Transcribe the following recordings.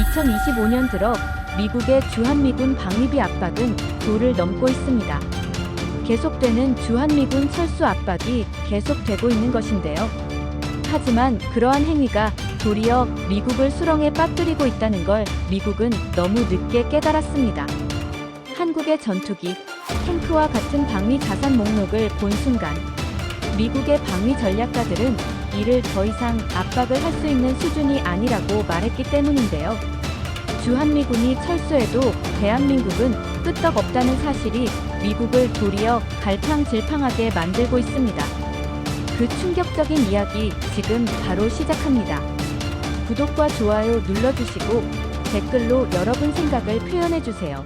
2025년 들어 미국의 주한미군 방위비 압박은 도를 넘고 있습니다. 계속되는 주한미군 철수 압박이 계속되고 있는 것인데요. 하지만 그러한 행위가 도리어 미국을 수렁에 빠뜨리고 있다는 걸 미국은 너무 늦게 깨달았습니다. 한국의 전투기, 탱크와 같은 방위 자산 목록을 본 순간 미국의 방위 전략가들은 이를 더 이상 압박을 할 수 있는 수준이 아니라고 말했기 때문인데요. 주한미군이 철수해도 대한민국은 끄떡없다는 사실이 미국을 도리어 갈팡질팡하게 만들고 있습니다. 그 충격적인 이야기 지금 바로 시작합니다. 구독과 좋아요 눌러주시고 댓글로 여러분 생각을 표현해주세요.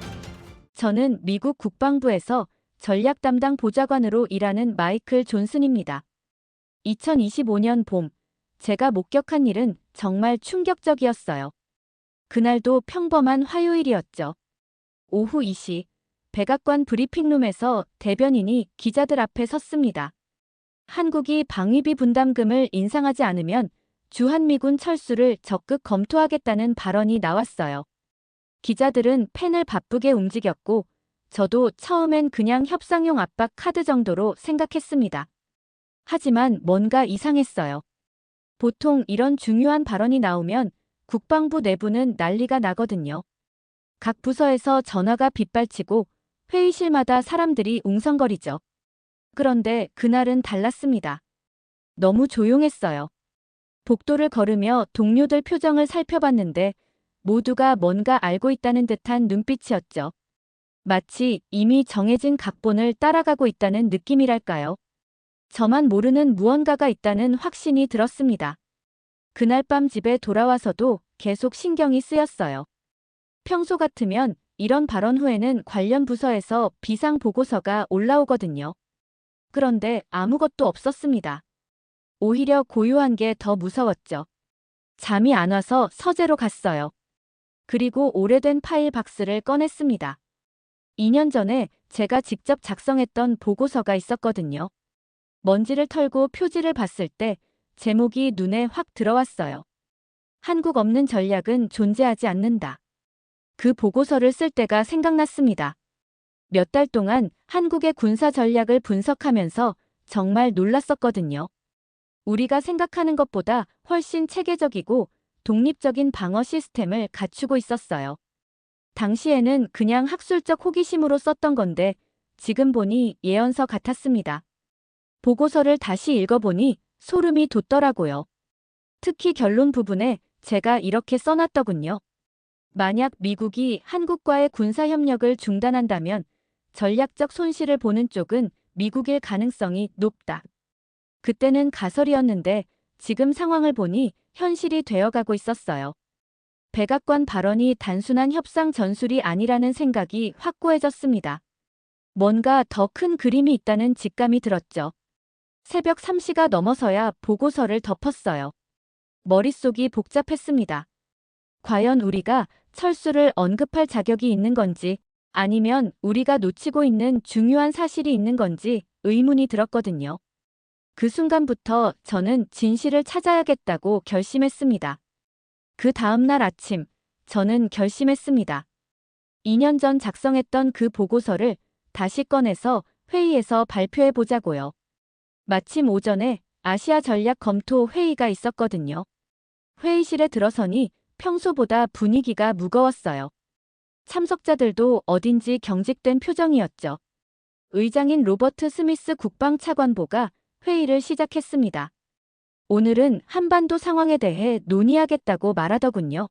저는 미국 국방부에서 전략 담당 보좌관으로 일하는 마이클 존슨입니다. 2025년 봄, 제가 목격한 일은 정말 충격적이었어요. 그날도 평범한 화요일이었죠. 오후 2시, 백악관 브리핑룸에서 대변인이 기자들 앞에 섰습니다. 한국이 방위비 분담금을 인상하지 않으면 주한미군 철수를 적극 검토하겠다는 발언이 나왔어요. 기자들은 펜을 바쁘게 움직였고 저도 처음엔 그냥 협상용 압박 카드 정도로 생각했습니다. 하지만 뭔가 이상했어요. 보통 이런 중요한 발언이 나오면 국방부 내부는 난리가 나거든요. 각 부서에서 전화가 빗발치고 회의실마다 사람들이 웅성거리죠. 그런데 그날은 달랐습니다. 너무 조용했어요. 복도를 걸으며 동료들 표정을 살펴봤는데 모두가 뭔가 알고 있다는 듯한 눈빛이었죠. 마치 이미 정해진 각본을 따라가고 있다는 느낌이랄까요. 저만 모르는 무언가가 있다는 확신이 들었습니다. 그날 밤 집에 돌아와서도 계속 신경이 쓰였어요. 평소 같으면 이런 발언 후에는 관련 부서에서 비상 보고서가 올라오거든요. 그런데 아무것도 없었습니다. 오히려 고요한 게 더 무서웠죠. 잠이 안 와서 서재로 갔어요. 그리고 오래된 파일 박스를 꺼냈습니다. 2년 전에 제가 직접 작성했던 보고서가 있었거든요. 먼지를 털고 표지를 봤을 때 제목이 눈에 확 들어왔어요. 한국 없는 전략은 존재하지 않는다. 그 보고서를 쓸 때가 생각났습니다. 몇 달 동안 한국의 군사 전략을 분석하면서 정말 놀랐었거든요. 우리가 생각하는 것보다 훨씬 체계적이고 독립적인 방어 시스템을 갖추고 있었어요. 당시에는 그냥 학술적 호기심으로 썼던 건데 지금 보니 예언서 같았습니다. 보고서를 다시 읽어보니 소름이 돋더라고요. 특히 결론 부분에 제가 이렇게 써놨더군요. 만약 미국이 한국과의 군사협력을 중단한다면 전략적 손실을 보는 쪽은 미국일 가능성이 높다. 그때는 가설이었는데 지금 상황을 보니 현실이 되어가고 있었어요. 백악관 발언이 단순한 협상 전술이 아니라는 생각이 확고해졌습니다. 뭔가 더 큰 그림이 있다는 직감이 들었죠. 새벽 3시가 넘어서야 보고서를 덮었어요. 머릿속이 복잡했습니다. 과연 우리가 철수를 언급할 자격이 있는 건지 아니면 우리가 놓치고 있는 중요한 사실이 있는 건지 의문이 들었거든요. 그 순간부터 저는 진실을 찾아야겠다고 결심했습니다. 그 다음날 아침, 저는 결심했습니다. 2년 전 작성했던 그 보고서를 다시 꺼내서 회의에서 발표해 보자고요. 마침 오전에 아시아 전략 검토 회의가 있었거든요. 회의실에 들어서니 평소보다 분위기가 무거웠어요. 참석자들도 어딘지 경직된 표정이었죠. 의장인 로버트 스미스 국방차관보가 회의를 시작했습니다. 오늘은 한반도 상황에 대해 논의하겠다고 말하더군요.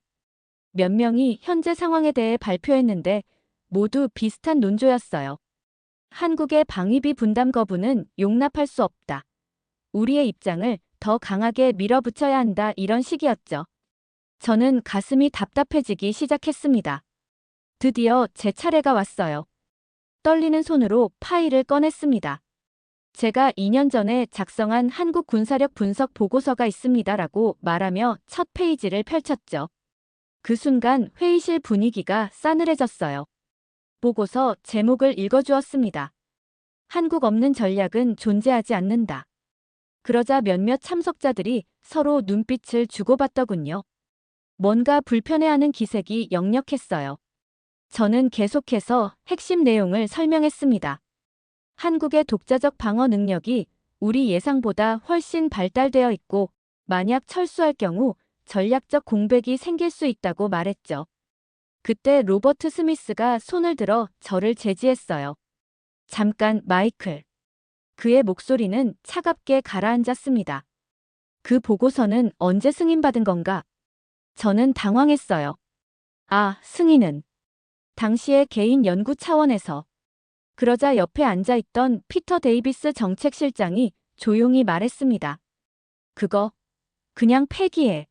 몇 명이 현재 상황에 대해 발표했는데 모두 비슷한 논조였어요. 한국의 방위비 분담 거부는 용납할 수 없다. 우리의 입장을 더 강하게 밀어붙여야 한다, 이런 식이었죠. 저는 가슴이 답답해지기 시작했습니다. 드디어 제 차례가 왔어요. 떨리는 손으로 파일을 꺼냈습니다. 제가 2년 전에 작성한 한국 군사력 분석 보고서가 있습니다라고 말하며 첫 페이지를 펼쳤죠. 그 순간 회의실 분위기가 싸늘해졌어요. 보고서 제목을 읽어주었습니다. 한국 없는 전략은 존재하지 않는다. 그러자 몇몇 참석자들이 서로 눈빛을 주고받더군요. 뭔가 불편해하는 기색이 역력했어요. 저는 계속해서 핵심 내용을 설명했습니다. 한국의 독자적 방어 능력이 우리 예상보다 훨씬 발달되어 있고 만약 철수할 경우 전략적 공백이 생길 수 있다고 말했죠. 그때 로버트 스미스가 손을 들어 저를 제지했어요. 잠깐, 마이클. 그의 목소리는 차갑게 가라앉았습니다. 그 보고서는 언제 승인받은 건가? 저는 당황했어요. 아, 승인은. 당시의 개인 연구 차원에서. 그러자 옆에 앉아있던 피터 데이비스 정책실장이 조용히 말했습니다. 그거 그냥 폐기해.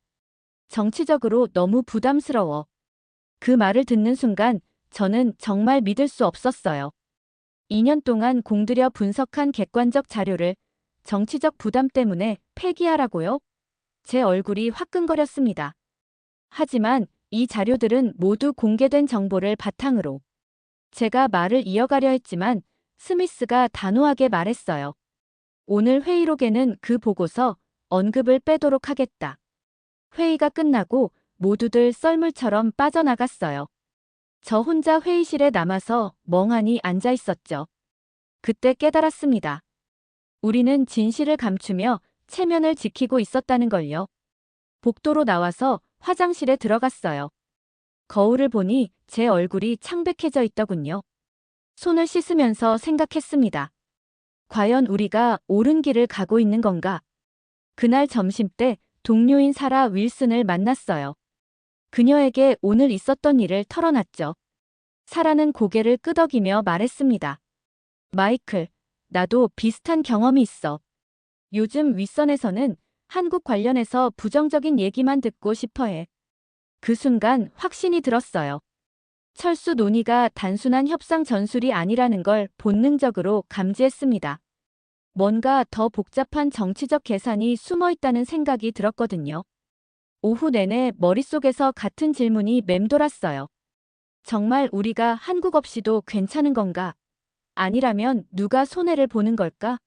정치적으로 너무 부담스러워. 그 말을 듣는 순간 저는 정말 믿을 수 없었어요. 2년 동안 공들여 분석한 객관적 자료를 정치적 부담 때문에 폐기하라고요? 제 얼굴이 화끈거렸습니다. 하지만 이 자료들은 모두 공개된 정보를 바탕으로. 제가 말을 이어가려 했지만 스미스가 단호하게 말했어요. 오늘 회의록에는 그 보고서 언급을 빼도록 하겠다. 회의가 끝나고 모두들 썰물처럼 빠져나갔어요. 저 혼자 회의실에 남아서 멍하니 앉아 있었죠. 그때 깨달았습니다. 우리는 진실을 감추며 체면을 지키고 있었다는 걸요. 복도로 나와서 화장실에 들어갔어요. 거울을 보니 제 얼굴이 창백해져 있더군요. 손을 씻으면서 생각했습니다. 과연 우리가 옳은 길을 가고 있는 건가? 그날 점심때 동료인 사라 윌슨을 만났어요. 그녀에게 오늘 있었던 일을 털어놨죠. 사라는 고개를 끄덕이며 말했습니다. 마이클, 나도 비슷한 경험이 있어. 요즘 윗선에서는 한국 관련해서 부정적인 얘기만 듣고 싶어해. 그 순간 확신이 들었어요. 철수 논의가 단순한 협상 전술이 아니라는 걸 본능적으로 감지했습니다. 뭔가 더 복잡한 정치적 계산이 숨어 있다는 생각이 들었거든요. 오후 내내 머릿속에서 같은 질문이 맴돌았어요. 정말 우리가 한국 없이도 괜찮은 건가? 아니라면 누가 손해를 보는 걸까?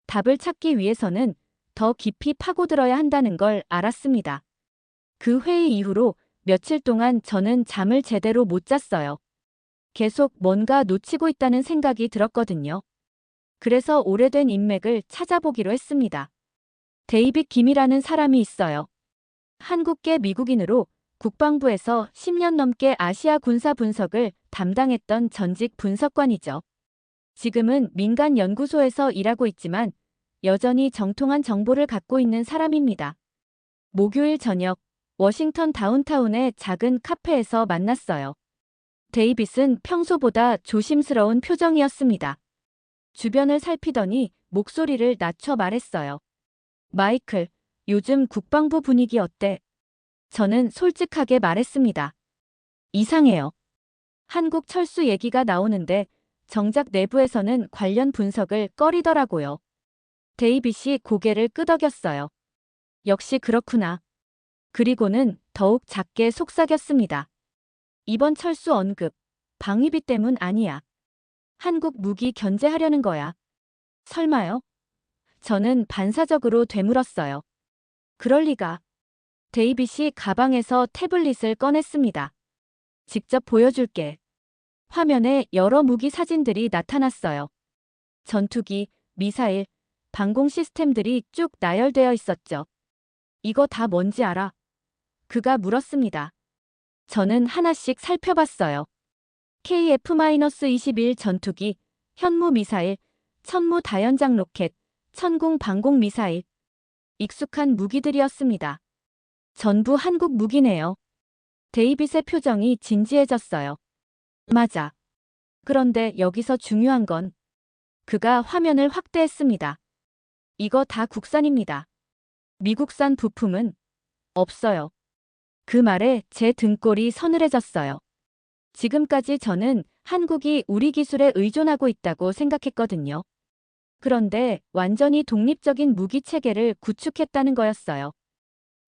답을 찾기 위해서는 더 깊이 파고들어야 한다는 걸 알았습니다. 그 회의 이후로 며칠 동안 저는 잠을 제대로 못 잤어요. 계속 뭔가 놓치고 있다는 생각이 들었거든요. 그래서 오래된 인맥을 찾아보기로 했습니다. 데이빗 김이라는 사람이 있어요. 한국계 미국인으로 국방부에서 10년 넘게 아시아 군사 분석을 담당했던 전직 분석관이죠. 지금은 민간 연구소에서 일하고 있지만 여전히 정통한 정보를 갖고 있는 사람입니다. 목요일 저녁 워싱턴 다운타운의 작은 카페에서 만났어요. 데이빗은 평소보다 조심스러운 표정이었습니다. 주변을 살피더니 목소리를 낮춰 말했어요. 마이클, 요즘 국방부 분위기 어때? 저는 솔직하게 말했습니다. 이상해요. 한국 철수 얘기가 나오는데 정작 내부에서는 관련 분석을 꺼리더라고요. 데이빗이 고개를 끄덕였어요. 역시 그렇구나. 그리고는 더욱 작게 속삭였습니다. 이번 철수 언급, 방위비 때문 아니야. 한국 무기 견제하려는 거야. 설마요? 저는 반사적으로 되물었어요. 그럴 리가. 데이빗이 가방에서 태블릿을 꺼냈습니다. 직접 보여줄게. 화면에 여러 무기 사진들이 나타났어요. 전투기, 미사일, 방공 시스템들이 쭉 나열되어 있었죠. 이거 다 뭔지 알아? 그가 물었습니다. 저는 하나씩 살펴봤어요. KF-21 전투기, 현무 미사일, 천무 다연장 로켓, 천궁 방공 미사일. 익숙한 무기들이었습니다. 전부 한국 무기네요. 데이빗의 표정이 진지해졌어요. 맞아. 그런데 여기서 중요한 건 그가 화면을 확대했습니다. 이거 다 국산입니다. 미국산 부품은 없어요. 그 말에 제 등골이 서늘해졌어요. 지금까지 저는 한국이 우리 기술에 의존하고 있다고 생각했거든요. 그런데 완전히 독립적인 무기 체계를 구축했다는 거였어요.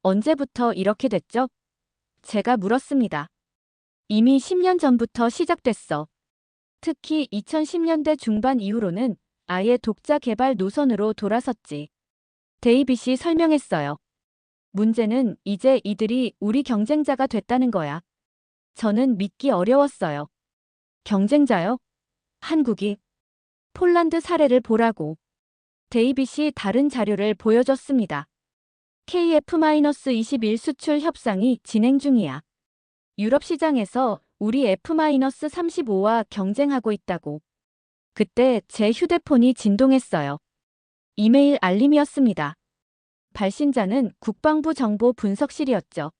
언제부터 이렇게 됐죠? 제가 물었습니다. 이미 10년 전부터 시작됐어. 특히 2010년대 중반 이후로는 아예 독자 개발 노선으로 돌아섰지. 데이빗이 설명했어요. 문제는 이제 이들이 우리 경쟁자가 됐다는 거야. 저는 믿기 어려웠어요. 경쟁자요? 한국이? 폴란드 사례를 보라고. 데이빗이 다른 자료를 보여줬습니다. KF-21 수출 협상이 진행 중이야. 유럽 시장에서 우리 F-35와 경쟁하고 있다고. 그때 제 휴대폰이 진동했어요. 이메일 알림이었습니다. 발신자는 국방부 정보 분석실이었죠.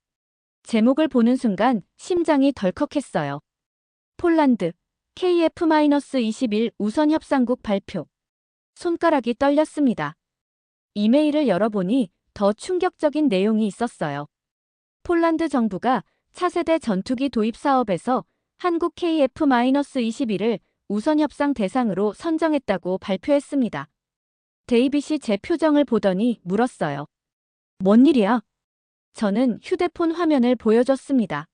제목을 보는 순간 심장이 덜컥했어요. 폴란드, KF-21 우선 협상국 발표. 손가락이 떨렸습니다. 이메일을 열어보니 더 충격적인 내용이 있었어요. 폴란드 정부가 차세대 전투기 도입 사업에서 한국 KF-21을 우선 협상 대상으로 선정했다고 발표했습니다. 데이빗이 제 표정을 보더니 물었어요. 뭔 일이야? 저는 휴대폰 화면을 보여줬습니다.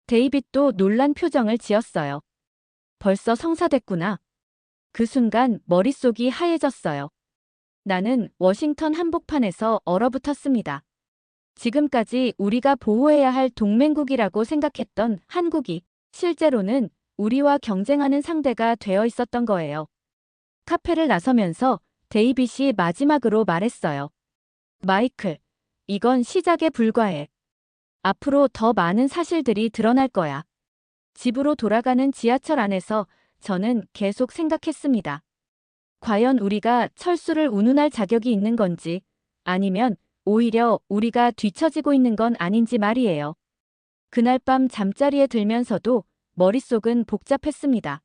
데이빗도 놀란 표정을 지었어요. 벌써 성사됐구나. 그 순간 머릿속이 하얘졌어요. 나는 워싱턴 한복판에서 얼어붙었습니다. 지금까지 우리가 보호해야 할 동맹국이라고 생각했던 한국이 실제로는 우리와 경쟁하는 상대가 되어 있었던 거예요. 카페를 나서면서 데이빗이 마지막으로 말했어요. 마이클, 이건 시작에 불과해. 앞으로 더 많은 사실들이 드러날 거야. 집으로 돌아가는 지하철 안에서 저는 계속 생각했습니다. 과연 우리가 철수를 운운할 자격이 있는 건지, 아니면 오히려 우리가 뒤처지고 있는 건 아닌지 말이에요. 그날 밤 잠자리에 들면서도 머릿속은 복잡했습니다.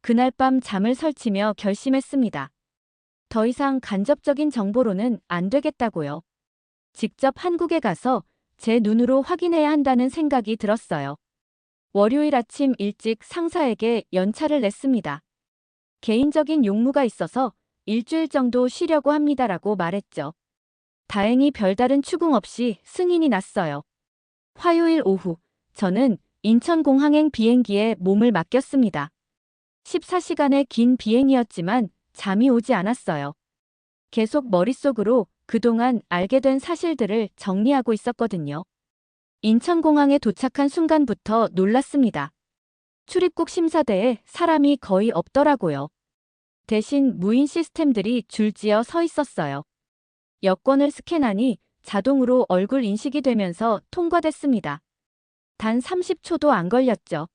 그날 밤 잠을 설치며 결심했습니다. 더 이상 간접적인 정보로는 안 되겠다고요. 직접 한국에 가서 제 눈으로 확인해야 한다는 생각이 들었어요. 월요일 아침 일찍 상사에게 연차를 냈습니다. 개인적인 용무가 있어서 일주일 정도 쉬려고 합니다라고 말했죠. 다행히 별다른 추궁 없이 승인이 났어요. 화요일 오후, 저는 인천공항행 비행기에 몸을 맡겼습니다. 14시간의 긴 비행이었지만 잠이 오지 않았어요. 계속 머릿속으로 그동안 알게 된 사실들을 정리하고 있었거든요. 인천공항에 도착한 순간부터 놀랐습니다. 출입국 심사대에 사람이 거의 없더라고요. 대신 무인 시스템들이 줄지어 서 있었어요. 여권을 스캔하니 자동으로 얼굴 인식이 되면서 통과됐습니다. 단 30초도 안 걸렸죠.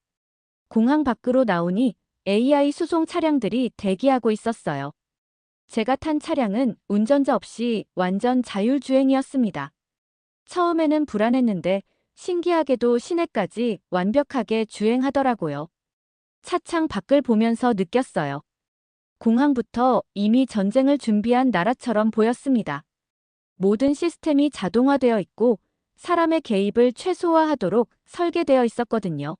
공항 밖으로 나오니 AI 수송 차량들이 대기하고 있었어요. 제가 탄 차량은 운전자 없이 완전 자율주행이었습니다. 처음에는 불안했는데 신기하게도 시내까지 완벽하게 주행하더라고요. 차창 밖을 보면서 느꼈어요. 공항부터 이미 전쟁을 준비한 나라처럼 보였습니다. 모든 시스템이 자동화되어 있고 사람의 개입을 최소화하도록 설계되어 있었거든요.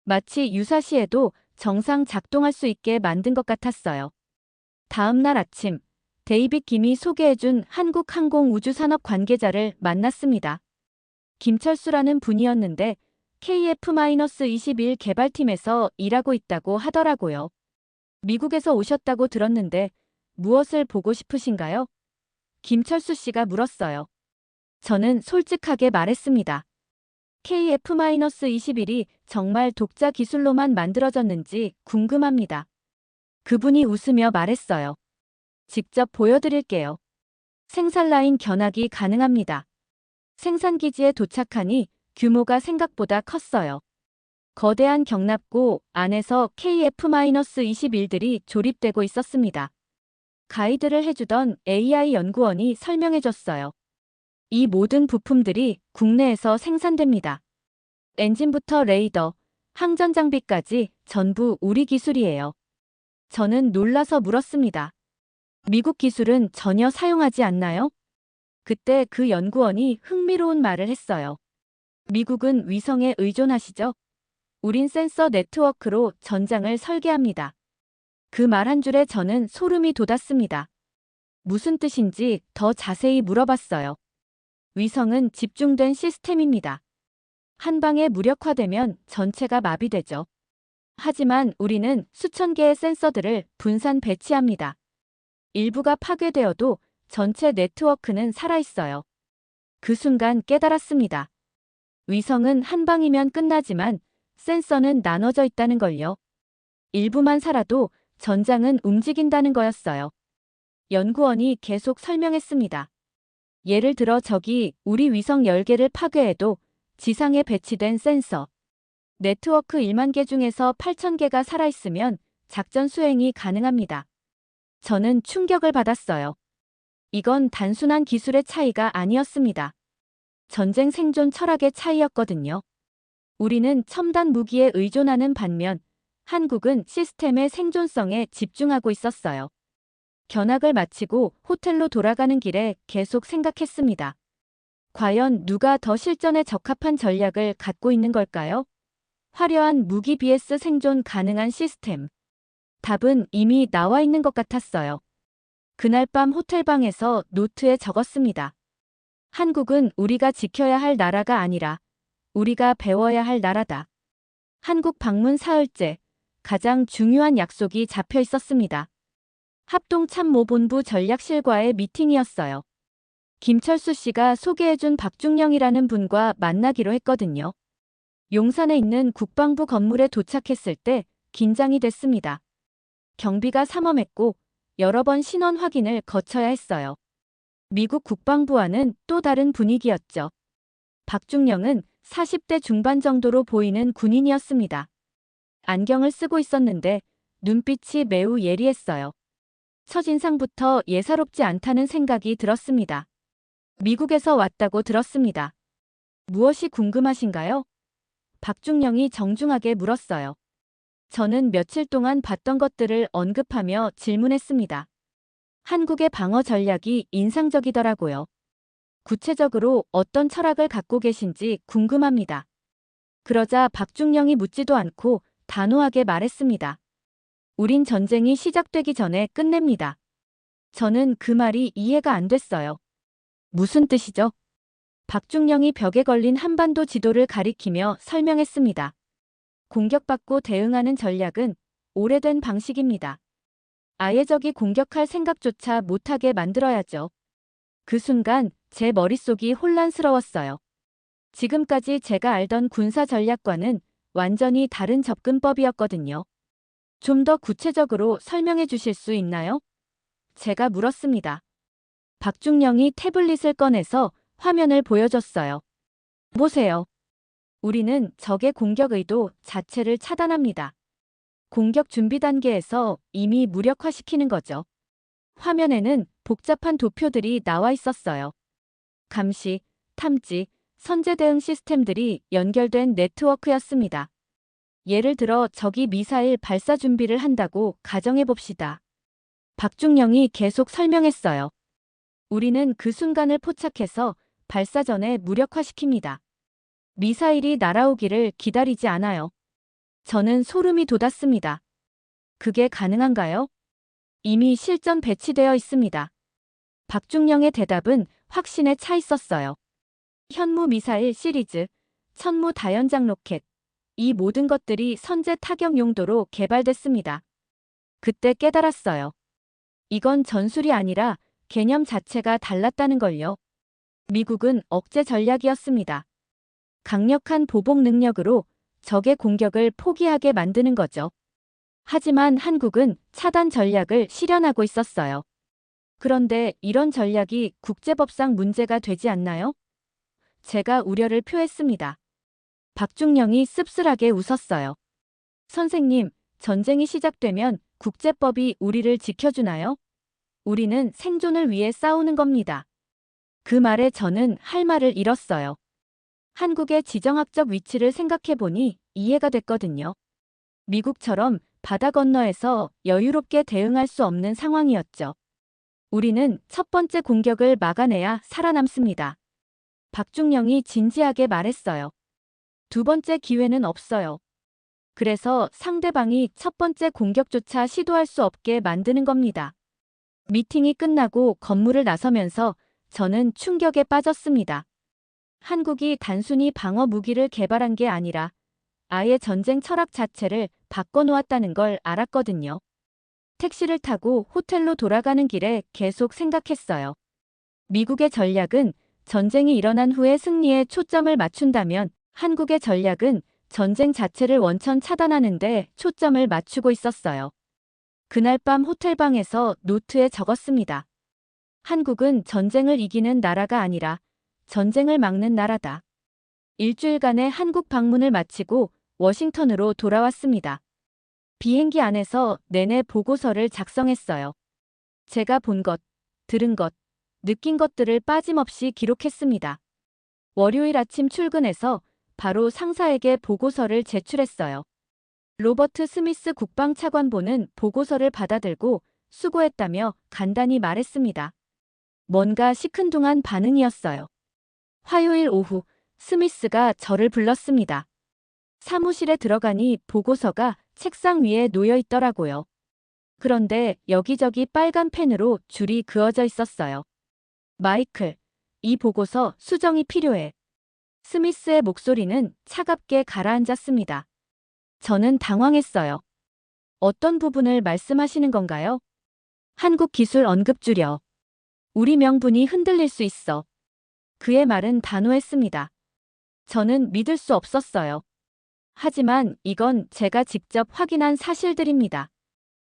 마치 유사시에도 정상 작동할 수 있게 만든 것 같았어요. 다음 날 아침, 데이빗 김이 소개해준 한국항공우주산업 관계자를 만났습니다. 김철수라는 분이었는데 KF-21 개발팀에서 일하고 있다고 하더라고요. 미국에서 오셨다고 들었는데 무엇을 보고 싶으신가요? 김철수 씨가 물었어요. 저는 솔직하게 말했습니다. KF-21이 정말 독자 기술로만 만들어졌는지 궁금합니다. 그분이 웃으며 말했어요. 직접 보여드릴게요. 생산 라인 견학이 가능합니다. 생산기지에 도착하니 규모가 생각보다 컸어요. 거대한 경납고 안에서 KF-21들이 조립되고 있었습니다. 가이드를 해주던 AI 연구원이 설명해줬어요. 이 모든 부품들이 국내에서 생산됩니다. 엔진부터 레이더, 항전 장비까지 전부 우리 기술이에요. 저는 놀라서 물었습니다. 미국 기술은 전혀 사용하지 않나요? 그때 그 연구원이 흥미로운 말을 했어요. 미국은 위성에 의존하시죠? 우린 센서 네트워크로 전장을 설계합니다. 그 말 한 줄에 저는 소름이 돋았습니다. 무슨 뜻인지 더 자세히 물어봤어요. 위성은 집중된 시스템입니다. 한 방에 무력화되면 전체가 마비되죠. 하지만 우리는 수천 개의 센서들을 분산 배치합니다. 일부가 파괴되어도 전체 네트워크는 살아있어요. 그 순간 깨달았습니다. 위성은 한 방이면 끝나지만 센서는 나눠져 있다는 걸요. 일부만 살아도 전장은 움직인다는 거였어요. 연구원이 계속 설명했습니다. 예를 들어 저기 우리 위성 10개를 파괴해도 지상에 배치된 센서, 네트워크 1만 개 중에서 8,000개가 살아있으면 작전 수행이 가능합니다. 저는 충격을 받았어요. 이건 단순한 기술의 차이가 아니었습니다. 전쟁 생존 철학의 차이였거든요. 우리는 첨단 무기에 의존하는 반면 한국은 시스템의 생존성에 집중하고 있었어요. 견학을 마치고 호텔로 돌아가는 길에 계속 생각했습니다. 과연 누가 더 실전에 적합한 전략을 갖고 있는 걸까요? 화려한 무기 vs 생존 가능한 시스템. 답은 이미 나와 있는 것 같았어요. 그날 밤 호텔방에서 노트에 적었습니다. 한국은 우리가 지켜야 할 나라가 아니라 우리가 배워야 할 나라다. 한국 방문 사흘째, 가장 중요한 약속이 잡혀 있었습니다. 합동참모본부 전략실과의 미팅이었어요. 김철수 씨가 소개해준 박중령이라는 분과 만나기로 했거든요. 용산에 있는 국방부 건물에 도착했을 때 긴장이 됐습니다. 경비가 삼엄했고 여러 번 신원 확인을 거쳐야 했어요. 미국 국방부와는 또 다른 분위기였죠. 박중령은 40대 중반 정도로 보이는 군인이었습니다. 안경을 쓰고 있었는데 눈빛이 매우 예리했어요. 첫인상부터 예사롭지 않다는 생각이 들었습니다. 미국에서 왔다고 들었습니다. 무엇이 궁금하신가요? 박중령이 정중하게 물었어요. 저는 며칠 동안 봤던 것들을 언급하며 질문했습니다. 한국의 방어 전략이 인상적이더라고요. 구체적으로 어떤 철학을 갖고 계신지 궁금합니다. 그러자 박중령이 묻지도 않고 단호하게 말했습니다. 우린 전쟁이 시작되기 전에 끝냅니다. 저는 그 말이 이해가 안 됐어요. 무슨 뜻이죠? 박중령이 벽에 걸린 한반도 지도를 가리키며 설명했습니다. 공격받고 대응하는 전략은 오래된 방식입니다. 아예 적이 공격할 생각조차 못하게 만들어야죠. 그 순간 제 머릿속이 혼란스러웠어요. 지금까지 제가 알던 군사 전략과는 완전히 다른 접근법이었거든요. 좀 더 구체적으로 설명해 주실 수 있나요? 제가 물었습니다. 박중령이 태블릿을 꺼내서 화면을 보여줬어요. 보세요. 우리는 적의 공격 의도 자체를 차단합니다. 공격 준비 단계에서 이미 무력화시키는 거죠. 화면에는 복잡한 도표들이 나와 있었어요. 감시, 탐지, 선제 대응 시스템들이 연결된 네트워크였습니다. 예를 들어 적이 미사일 발사 준비를 한다고 가정해 봅시다. 박중령이 계속 설명했어요. 우리는 그 순간을 포착해서 발사 전에 무력화시킵니다. 미사일이 날아오기를 기다리지 않아요. 저는 소름이 돋았습니다. 그게 가능한가요? 이미 실전 배치되어 있습니다. 박중령의 대답은 확신에 차 있었어요. 현무 미사일 시리즈, 천무 다연장 로켓, 이 모든 것들이 선제 타격 용도로 개발됐습니다. 그때 깨달았어요. 이건 전술이 아니라 개념 자체가 달랐다는 걸요. 미국은 억제 전략이었습니다. 강력한 보복 능력으로 적의 공격을 포기하게 만드는 거죠. 하지만 한국은 차단 전략을 실현하고 있었어요. 그런데 이런 전략이 국제법상 문제가 되지 않나요? 제가 우려를 표했습니다. 박중령이 씁쓸하게 웃었어요. 선생님, 전쟁이 시작되면 국제법이 우리를 지켜주나요? 우리는 생존을 위해 싸우는 겁니다. 그 말에 저는 할 말을 잃었어요. 한국의 지정학적 위치를 생각해보니 이해가 됐거든요. 미국처럼 바다 건너에서 여유롭게 대응할 수 없는 상황이었죠. 우리는 첫 번째 공격을 막아내야 살아남습니다. 박중령이 진지하게 말했어요. 두 번째 기회는 없어요. 그래서 상대방이 첫 번째 공격조차 시도할 수 없게 만드는 겁니다. 미팅이 끝나고 건물을 나서면서 저는 충격에 빠졌습니다. 한국이 단순히 방어 무기를 개발한 게 아니라 아예 전쟁 철학 자체를 바꿔놓았다는 걸 알았거든요. 택시를 타고 호텔로 돌아가는 길에 계속 생각했어요. 미국의 전략은 전쟁이 일어난 후에 승리에 초점을 맞춘다면 한국의 전략은 전쟁 자체를 원천 차단하는 데 초점을 맞추고 있었어요. 그날 밤 호텔방에서 노트에 적었습니다. 한국은 전쟁을 이기는 나라가 아니라 전쟁을 막는 나라다. 일주일간의 한국 방문을 마치고 워싱턴으로 돌아왔습니다. 비행기 안에서 내내 보고서를 작성했어요. 제가 본 것, 들은 것, 느낀 것들을 빠짐없이 기록했습니다. 월요일 아침 출근해서 바로 상사에게 보고서를 제출했어요. 로버트 스미스 국방차관보는 보고서를 받아들고 수고했다며 간단히 말했습니다. 뭔가 시큰둥한 반응이었어요. 화요일 오후 스미스가 저를 불렀습니다. 사무실에 들어가니 보고서가 책상 위에 놓여 있더라고요. 그런데 여기저기 빨간 펜으로 줄이 그어져 있었어요. 마이클, 이 보고서 수정이 필요해. 스미스의 목소리는 차갑게 가라앉았습니다. 저는 당황했어요. 어떤 부분을 말씀하시는 건가요? 한국 기술 언급 줄여. 우리 명분이 흔들릴 수 있어. 그의 말은 단호했습니다. 저는 믿을 수 없었어요. 하지만 이건 제가 직접 확인한 사실들입니다.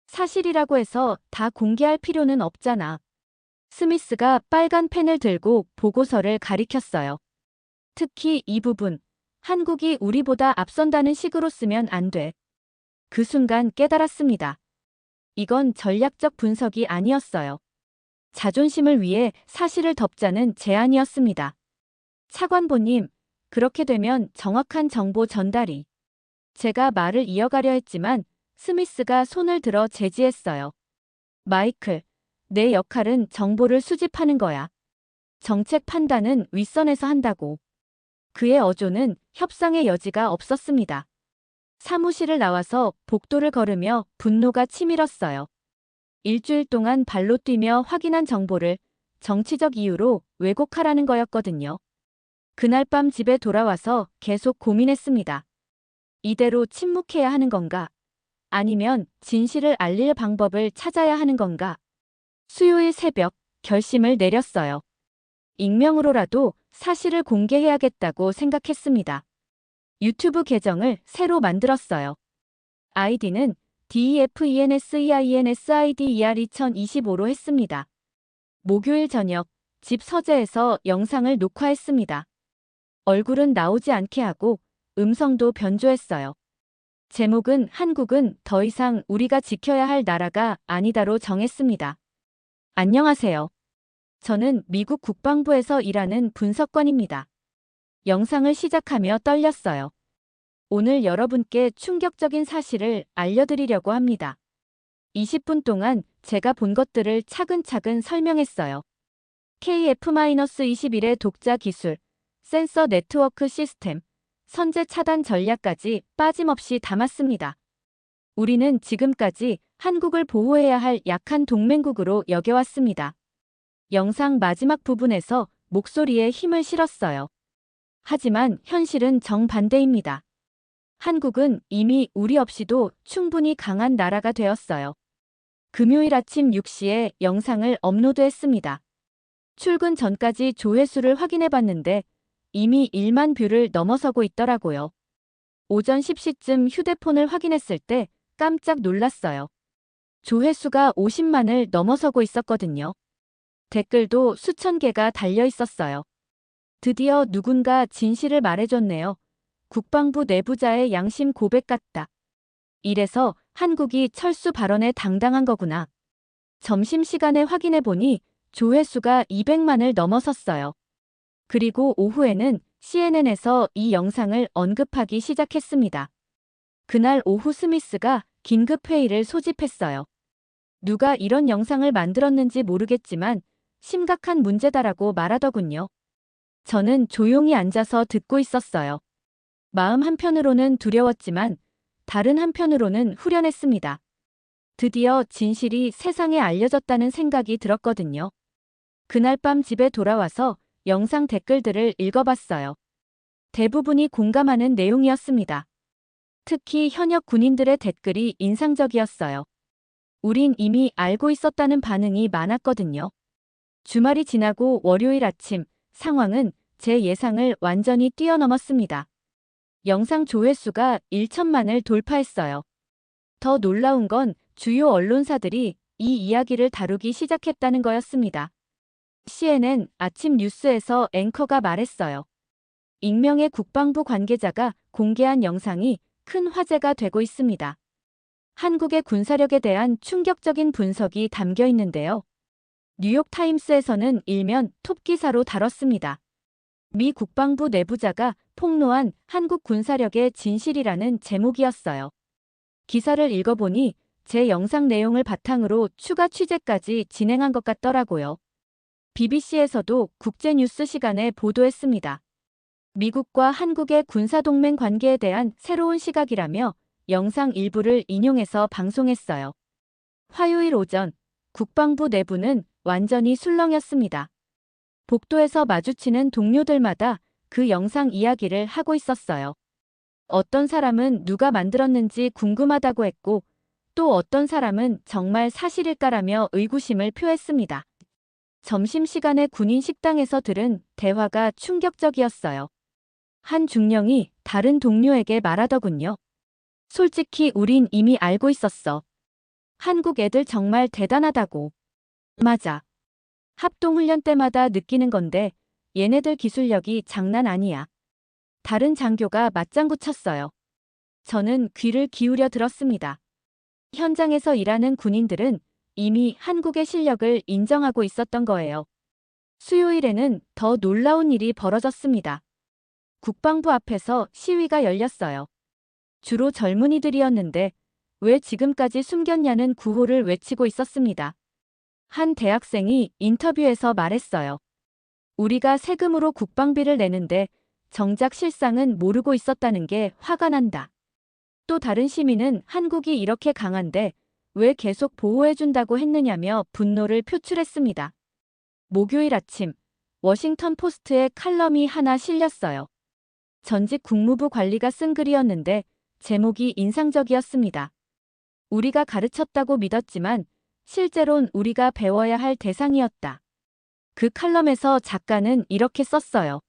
사실이라고 해서 다 공개할 필요는 없잖아. 스미스가 빨간 펜을 들고 보고서를 가리켰어요. 특히 이 부분, 한국이 우리보다 앞선다는 식으로 쓰면 안 돼. 그 순간 깨달았습니다. 이건 전략적 분석이 아니었어요. 자존심을 위해 사실을 덮자는 제안이었습니다. 차관보님, 그렇게 되면 정확한 정보 전달이. 제가 말을 이어가려 했지만 스미스가 손을 들어 제지했어요. 마이클, 내 역할은 정보를 수집하는 거야. 정책 판단은 윗선에서 한다고. 그의 어조는 협상의 여지가 없었습니다. 사무실을 나와서 복도를 걸으며 분노가 치밀었어요. 일주일 동안 발로 뛰며 확인한 정보를 정치적 이유로 왜곡하라는 거였거든요. 그날 밤 집에 돌아와서 계속 고민했습니다. 이대로 침묵해야 하는 건가? 아니면 진실을 알릴 방법을 찾아야 하는 건가? 수요일 새벽 결심을 내렸어요. 익명으로라도 사실을 공개해야겠다고 생각했습니다. 유튜브 계정을 새로 만들었어요. 아이디는 DEFENSEINSIDER2025로 했습니다. 목요일 저녁 집 서재에서 영상을 녹화했습니다. 얼굴은 나오지 않게 하고 음성도 변조했어요. 제목은 한국은 더 이상 우리가 지켜야 할 나라가 아니다로 정했습니다. 안녕하세요. 저는 미국 국방부에서 일하는 분석관입니다. 영상을 시작하며 떨렸어요. 오늘 여러분께 충격적인 사실을 알려드리려고 합니다. 20분 동안 제가 본 것들을 차근차근 설명했어요. KF-21의 독자 기술, 센서 네트워크 시스템, 선제 차단 전략까지 빠짐없이 담았습니다. 우리는 지금까지 한국을 보호해야 할 약한 동맹국으로 여겨왔습니다. 영상 마지막 부분에서 목소리에 힘을 실었어요. 하지만 현실은 정반대입니다. 한국은 이미 우리 없이도 충분히 강한 나라가 되었어요. 금요일 아침 6시에 영상을 업로드했습니다. 출근 전까지 조회수를 확인해봤는데 이미 1만 뷰를 넘어서고 있더라고요. 오전 10시쯤 휴대폰을 확인했을 때 깜짝 놀랐어요. 조회수가 50만을 넘어서고 있었거든요. 댓글도 수천 개가 달려 있었어요. 드디어 누군가 진실을 말해줬네요. 국방부 내부자의 양심 고백 같다. 이래서 한국이 철수 발언에 당당한 거구나. 점심시간에 확인해보니 조회수가 200만을 넘어섰어요. 그리고 오후에는 CNN에서 이 영상을 언급하기 시작했습니다. 그날 오후 스미스가 긴급회의를 소집했어요. 누가 이런 영상을 만들었는지 모르겠지만 심각한 문제다라고 말하더군요. 저는 조용히 앉아서 듣고 있었어요. 마음 한편으로는 두려웠지만 다른 한편으로는 후련했습니다. 드디어 진실이 세상에 알려졌다는 생각이 들었거든요. 그날 밤 집에 돌아와서 영상 댓글들을 읽어봤어요. 대부분이 공감하는 내용이었습니다. 특히 현역 군인들의 댓글이 인상적이었어요. 우린 이미 알고 있었다는 반응이 많았거든요. 주말이 지나고 월요일 아침 상황은 제 예상을 완전히 뛰어넘었습니다. 영상 조회수가 1천만을 돌파했어요. 더 놀라운 건 주요 언론사들이 이 이야기를 다루기 시작했다는 거였습니다. CNN 아침 뉴스에서 앵커가 말했어요. 익명의 국방부 관계자가 공개한 영상이 큰 화제가 되고 있습니다. 한국의 군사력에 대한 충격적인 분석이 담겨 있는데요. 뉴욕타임스에서는 일면 톱 기사로 다뤘습니다. 미 국방부 내부자가 폭로한 한국 군사력의 진실이라는 제목이었어요. 기사를 읽어보니 제 영상 내용을 바탕으로 추가 취재까지 진행한 것 같더라고요. BBC에서도 국제뉴스 시간에 보도했습니다. 미국과 한국의 군사동맹 관계에 대한 새로운 시각이라며 영상 일부를 인용해서 방송했어요. 화요일 오전, 국방부 내부는 완전히 술렁였습니다. 복도에서 마주치는 동료들마다 그 영상 이야기를 하고 있었어요. 어떤 사람은 누가 만들었는지 궁금하다고 했고, 또 어떤 사람은 정말 사실일까라며 의구심을 표했습니다. 점심시간에 군인 식당에서 들은 대화가 충격적이었어요. 한 중령이 다른 동료에게 말하더군요. 솔직히 우린 이미 알고 있었어. 한국 애들 정말 대단하다고. 맞아. 합동훈련 때마다 느끼는 건데 얘네들 기술력이 장난 아니야. 다른 장교가 맞장구 쳤어요. 저는 귀를 기울여 들었습니다. 현장에서 일하는 군인들은 이미 한국의 실력을 인정하고 있었던 거예요. 수요일에는 더 놀라운 일이 벌어졌습니다. 국방부 앞에서 시위가 열렸어요. 주로 젊은이들이었는데 왜 지금까지 숨겼냐는 구호를 외치고 있었습니다. 한 대학생이 인터뷰에서 말했어요. 우리가 세금으로 국방비를 내는데 정작 실상은 모르고 있었다는 게 화가 난다. 또 다른 시민은 한국이 이렇게 강한데 왜 계속 보호해준다고 했느냐며 분노를 표출했습니다. 목요일 아침, 워싱턴 포스트에 칼럼이 하나 실렸어요. 전직 국무부 관리가 쓴 글이었는데 제목이 인상적이었습니다. 우리가 가르쳤다고 믿었지만 실제론 우리가 배워야 할 대상이었다. 그 칼럼에서 작가는 이렇게 썼어요.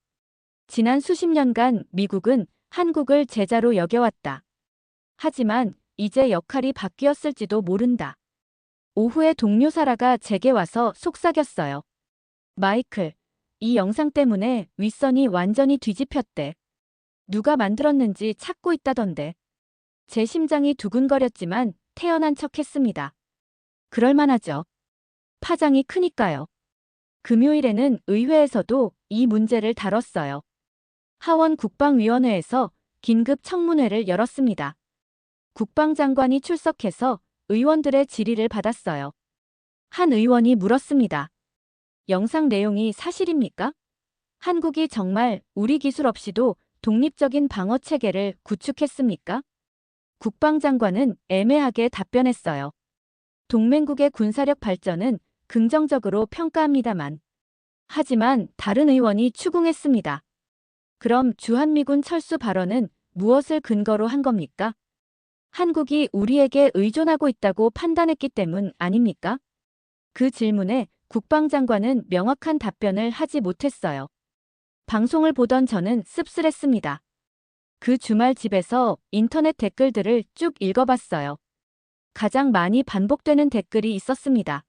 지난 수십 년간 미국은 한국을 제자로 여겨왔다. 하지만 이제 역할이 바뀌었을지도 모른다. 오후에 동료 사라가 제게 와서 속삭였어요. 마이클, 이 영상 때문에 윗선이 완전히 뒤집혔대. 누가 만들었는지 찾고 있다던데. 제 심장이 두근거렸지만 태연한 척했습니다. 그럴만하죠. 파장이 크니까요. 금요일에는 의회에서도 이 문제를 다뤘어요. 하원 국방위원회에서 긴급 청문회를 열었습니다. 국방장관이 출석해서 의원들의 질의를 받았어요. 한 의원이 물었습니다. 영상 내용이 사실입니까? 한국이 정말 우리 기술 없이도 독립적인 방어 체계를 구축했습니까? 국방장관은 애매하게 답변했어요. 동맹국의 군사력 발전은 긍정적으로 평가합니다만. 하지만 다른 의원이 추궁했습니다. 그럼 주한미군 철수 발언은 무엇을 근거로 한 겁니까? 한국이 우리에게 의존하고 있다고 판단했기 때문 아닙니까? 그 질문에 국방장관은 명확한 답변을 하지 못했어요. 방송을 보던 저는 씁쓸했습니다. 그 주말 집에서 인터넷 댓글들을 쭉 읽어봤어요. 가장 많이 반복되는 댓글이 있었습니다.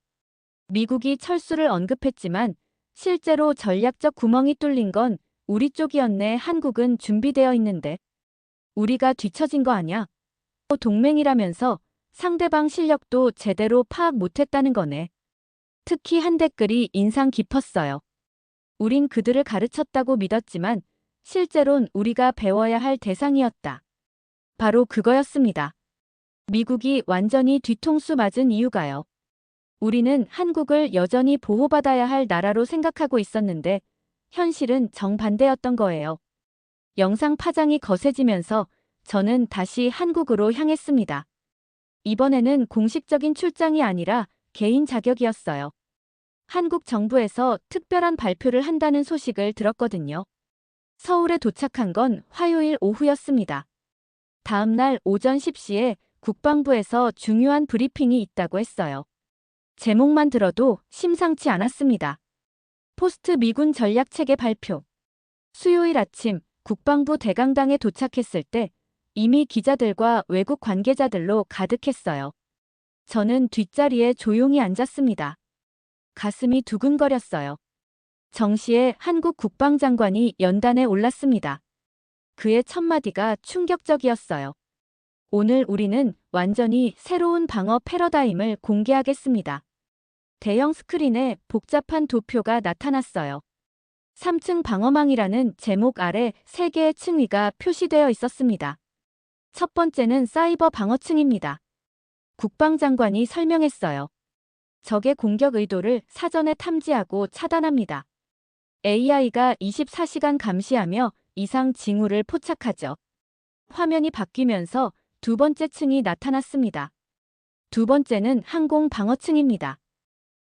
미국이 철수를 언급했지만 실제로 전략적 구멍이 뚫린 건 우리 쪽이었네. 한국은 준비되어 있는데. 우리가 뒤처진 거 아냐? 동맹이라면서 상대방 실력도 제대로 파악 못했다는 거네. 특히 한 댓글이 인상 깊었어요. 우린 그들을 가르쳤다고 믿었지만 실제론 우리가 배워야 할 대상이었다. 바로 그거였습니다. 미국이 완전히 뒤통수 맞은 이유가요. 우리는 한국을 여전히 보호받아야 할 나라로 생각하고 있었는데 현실은 정반대였던 거예요. 영상 파장이 거세지면서 저는 다시 한국으로 향했습니다. 이번에는 공식적인 출장이 아니라 개인 자격이었어요. 한국 정부에서 특별한 발표를 한다는 소식을 들었거든요. 서울에 도착한 건 화요일 오후였습니다. 다음 날 오전 10시에 국방부에서 중요한 브리핑이 있다고 했어요. 제목만 들어도 심상치 않았습니다. 포스트 미군 전략 체계 발표. 수요일 아침 국방부 대강당에 도착했을 때 이미 기자들과 외국 관계자들로 가득했어요. 저는 뒷자리에 조용히 앉았습니다. 가슴이 두근거렸어요. 정시에 한국 국방장관이 연단에 올랐습니다. 그의 첫 마디가 충격적이었어요. 오늘 우리는 완전히 새로운 방어 패러다임을 공개하겠습니다. 대형 스크린에 복잡한 도표가 나타났어요. 3층 방어망이라는 제목 아래 3개의 층위가 표시되어 있었습니다. 첫 번째는 사이버 방어층입니다. 국방장관이 설명했어요. 적의 공격 의도를 사전에 탐지하고 차단합니다. AI가 24시간 감시하며 이상 징후를 포착하죠. 화면이 바뀌면서 두 번째 층이 나타났습니다. 두 번째는 항공 방어층입니다.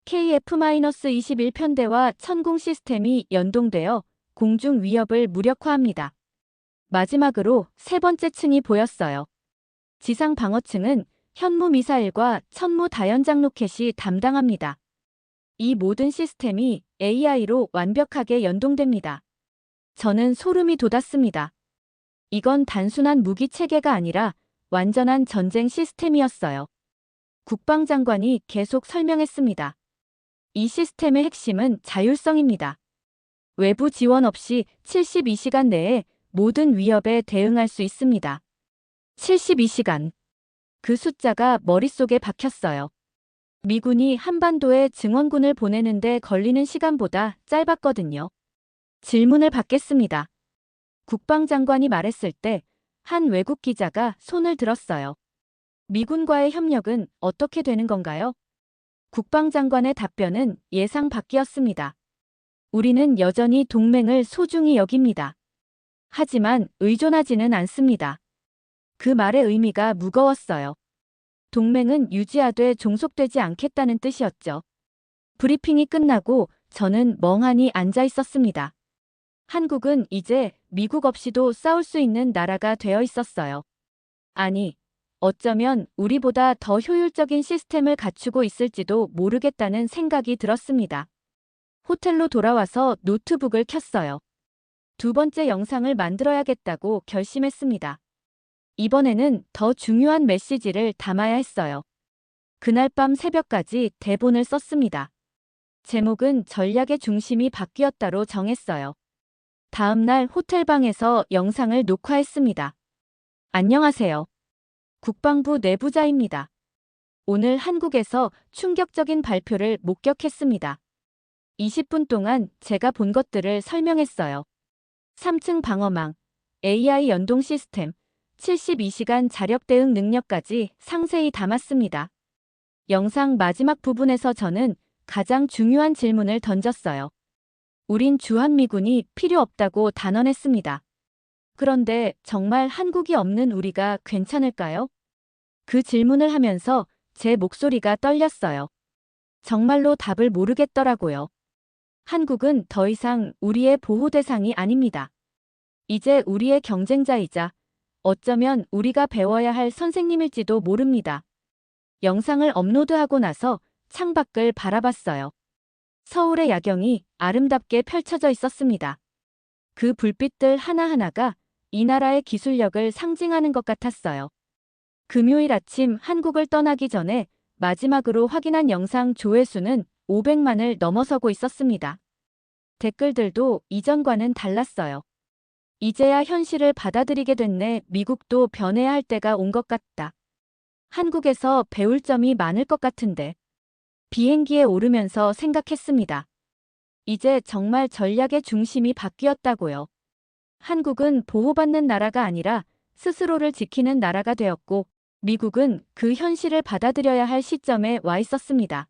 KF-21편대와 천공 시스템이 연동되어 공중 위협을 무력화합니다. 마지막으로 세 번째 층이 보였어요. 지상 방어층은 현무 미사일과 천무 다연장 로켓이 담당합니다. 이 모든 시스템이 AI로 완벽하게 연동됩니다. 저는 소름이 돋았습니다. 이건 단순한 무기 체계가 아니라 완전한 전쟁 시스템이었어요. 국방장관이 계속 설명했습니다. 이 시스템의 핵심은 자율성입니다. 외부 지원 없이 72시간 내에 모든 위협에 대응할 수 있습니다. 72시간. 그 숫자가 머릿속에 박혔어요. 미군이 한반도에 증원군을 보내는데 걸리는 시간보다 짧았거든요. 질문을 받겠습니다. 국방장관이 말했을 때 한 외국 기자가 손을 들었어요. 미군과의 협력은 어떻게 되는 건가요? 국방장관의 답변은 예상 밖이었습니다. 우리는 여전히 동맹을 소중히 여깁니다. 하지만 의존하지는 않습니다. 그 말의 의미가 무거웠어요. 동맹은 유지하되 종속되지 않겠다는 뜻이었죠. 브리핑이 끝나고 저는 멍하니 앉아 있었습니다. 한국은 이제 미국 없이도 싸울 수 있는 나라가 되어 있었어요. 아니, 어쩌면 우리보다 더 효율적인 시스템을 갖추고 있을지도 모르겠다는 생각이 들었습니다. 호텔로 돌아와서 노트북을 켰어요. 두 번째 영상을 만들어야겠다고 결심했습니다. 이번에는 더 중요한 메시지를 담아야 했어요. 그날 밤 새벽까지 대본을 썼습니다. 제목은 전략의 중심이 바뀌었다로 정했어요. 다음 날 호텔방에서 영상을 녹화했습니다. 안녕하세요. 국방부 내부자입니다. 오늘 한국에서 충격적인 발표를 목격했습니다. 20분 동안 제가 본 것들을 설명했어요. 3층 방어망, AI 연동 시스템, 72시간 자력 대응 능력까지 상세히 담았습니다. 영상 마지막 부분에서 저는 가장 중요한 질문을 던졌어요. 우린 주한미군이 필요 없다고 단언했습니다. 그런데 정말 한국이 없는 우리가 괜찮을까요? 그 질문을 하면서 제 목소리가 떨렸어요. 정말로 답을 모르겠더라고요. 한국은 더 이상 우리의 보호 대상이 아닙니다. 이제 우리의 경쟁자이자 어쩌면 우리가 배워야 할 선생님일지도 모릅니다. 영상을 업로드하고 나서 창밖을 바라봤어요. 서울의 야경이 아름답게 펼쳐져 있었습니다. 그 불빛들 하나하나가 이 나라의 기술력을 상징하는 것 같았어요. 금요일 아침 한국을 떠나기 전에 마지막으로 확인한 영상 조회수는 500만을 넘어서고 있었습니다. 댓글들도 이전과는 달랐어요. 이제야 현실을 받아들이게 됐네. 미국도 변해야 할 때가 온 것 같다. 한국에서 배울 점이 많을 것 같은데. 비행기에 오르면서 생각했습니다. 이제 정말 전략의 중심이 바뀌었다고요. 한국은 보호받는 나라가 아니라 스스로를 지키는 나라가 되었고, 미국은 그 현실을 받아들여야 할 시점에 와 있었습니다.